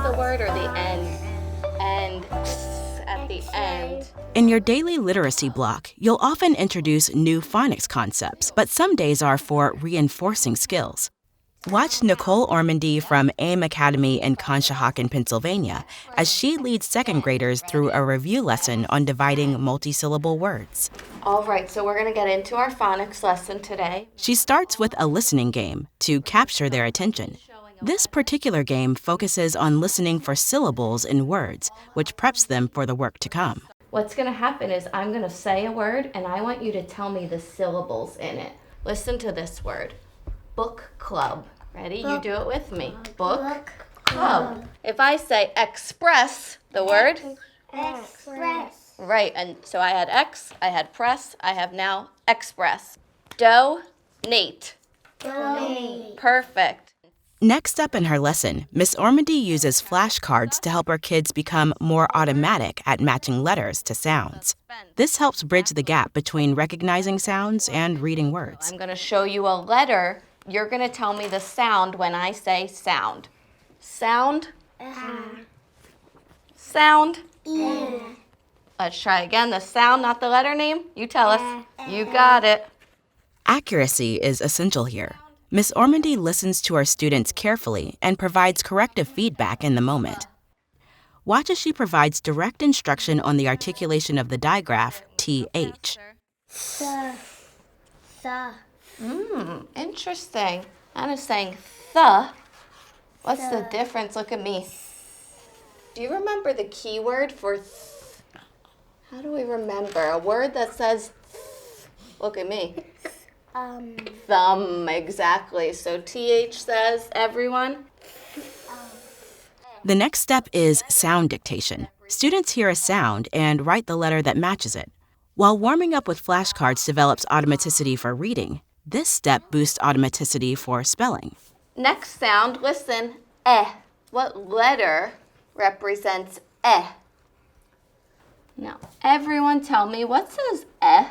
of the word or the end? And at the end. In your daily literacy block, you'll often introduce new phonics concepts, but some days are for reinforcing skills. Watch Nicole Ormandy from AIM Academy in Conshohocken, Pennsylvania, as she leads second graders through a review lesson on dividing multisyllable words. All right, so we're going to get into our phonics lesson today. She starts with a listening game to capture their attention. This particular game focuses on listening for syllables in words, which preps them for the work to come. What's going to happen is I'm going to say a word, and I want you to tell me the syllables in it. Listen to this word. Book club. Ready? You do it with me. Book club. If I say express, the word? Express. Right, and so I had X, I had press, I have now express. Donate. Donate. Perfect. Next up in her lesson, Miss Ormandy uses flashcards to help her kids become more automatic at matching letters to sounds. This helps bridge the gap between recognizing sounds and reading words. I'm going to show you a letter. You're going to tell me the sound when I say sound. Sound. Sound. Let's try again. The sound, not the letter name. You tell us. You got it. Accuracy is essential here. Miss Ormandy listens to her students carefully and provides corrective feedback in the moment. Watch as she provides direct instruction on the articulation of the digraph TH. Interesting. Anna's saying th. What's the difference? Look at me. Do you remember the keyword for th? How do we remember? A word that says th. Look at me. Thumb, exactly. So TH says, everyone? The next step is sound dictation. Students hear a sound and write the letter that matches it. While warming up with flashcards develops automaticity for reading, this step boosts automaticity for spelling. Next sound, listen, eh. What letter represents eh? Now, everyone tell me, what says eh?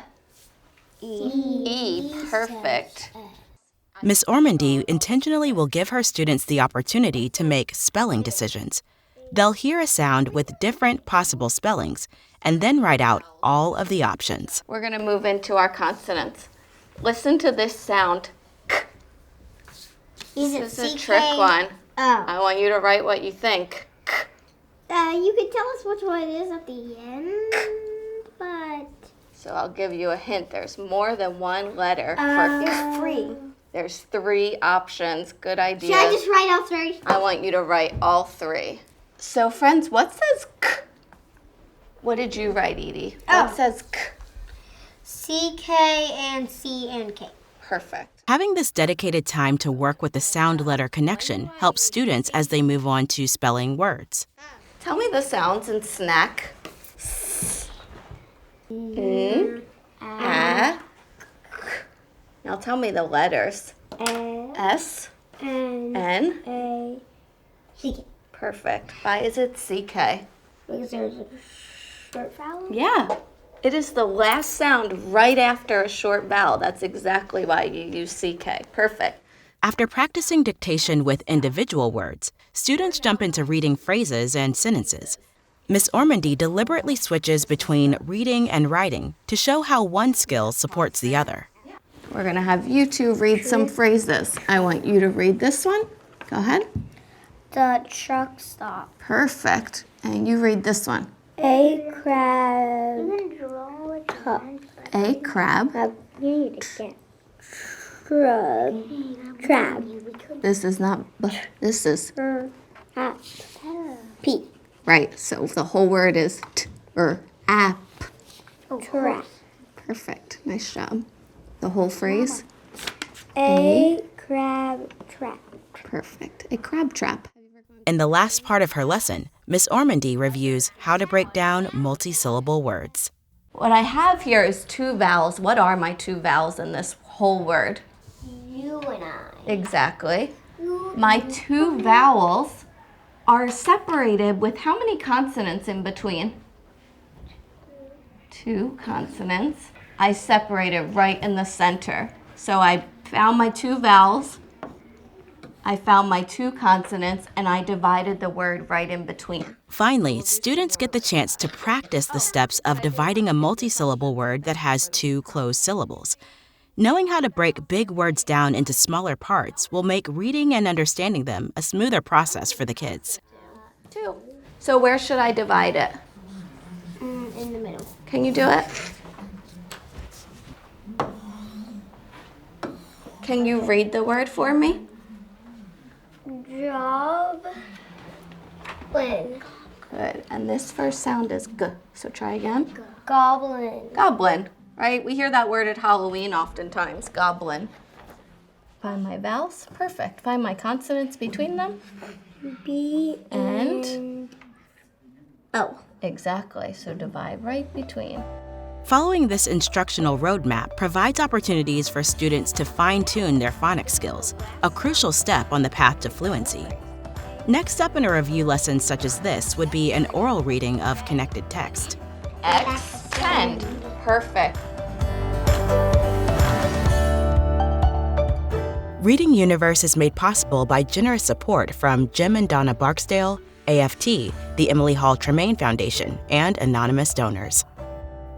E. Perfect. Miss Ormandy intentionally will give her students the opportunity to make spelling decisions. They'll hear a sound with different possible spellings and then write out all of the options. We're going to move into our consonants. Listen to this sound. K. This is a trick one. I want you to write what you think. K. You can tell us which one it is at the end, but... So I'll give you a hint. There's more than one letter for There's three. There's 3 options. Good idea. Should I just write all 3? I want you to write all 3. So friends, what says K? What did you write, Edie? What says K? CK and C and K. Perfect. Having this dedicated time to work with the sound-letter connection helps students as they move on to spelling words. Tell me the sounds in snack. N, A, K. Now tell me the letters. S, N, A, C, K. Perfect. Why is it CK? Because there's a short vowel? Yeah. It is the last sound right after a short vowel. That's exactly why you use CK. Perfect. After practicing dictation with individual words, students jump into reading phrases and sentences. Miss Ormandy deliberately switches between reading and writing to show how one skill supports the other. We're going to have you two read some phrases. I want you to read this one. Go ahead. The truck stop. Perfect. And you read this one. A crab. A crab. You need to get crab. This is not B. This is P. right. So the whole word is T or app. Trap. Perfect. Nice job. The whole phrase. A crab trap. Perfect. A crab trap. In the last part of her lesson, Miss Ormandy reviews how to break down multisyllable words. What I have here is 2 vowels. What are my 2 vowels in this whole word? You and I. Exactly. My 2 vowels are separated with how many consonants in between? 2 consonants. I separated right in the center. So I found my 2 vowels, I found my 2 consonants and I divided the word right in between. Finally, students get the chance to practice the steps of dividing a multisyllable word that has 2 closed syllables. Knowing how to break big words down into smaller parts will make reading and understanding them a smoother process for the kids. 2. So where should I divide it? In the middle. Can you do it? Can you read the word for me? Goblin. Good. And this first sound is g. So try again. Goblin. Goblin, right? We hear that word at Halloween oftentimes, goblin. Find my vowels. Perfect. Find my consonants between them. B And O. Exactly. So divide right between. Following this instructional roadmap provides opportunities for students to fine-tune their phonics skills, a crucial step on the path to fluency. Next up in a review lesson such as this would be an oral reading of connected text. Extend. Perfect. Reading Universe is made possible by generous support from Jim and Donna Barksdale, AFT, the Emily Hall Tremaine Foundation, and anonymous donors.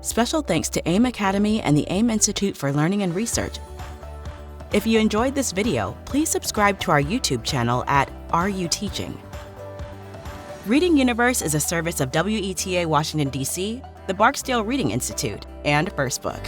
Special thanks to AIM Academy and the AIM Institute for Learning and Research. If you enjoyed this video, please subscribe to our YouTube channel at Are You Teaching? Reading Universe is a service of WETA Washington, D.C., the Barksdale Reading Institute, and First Book.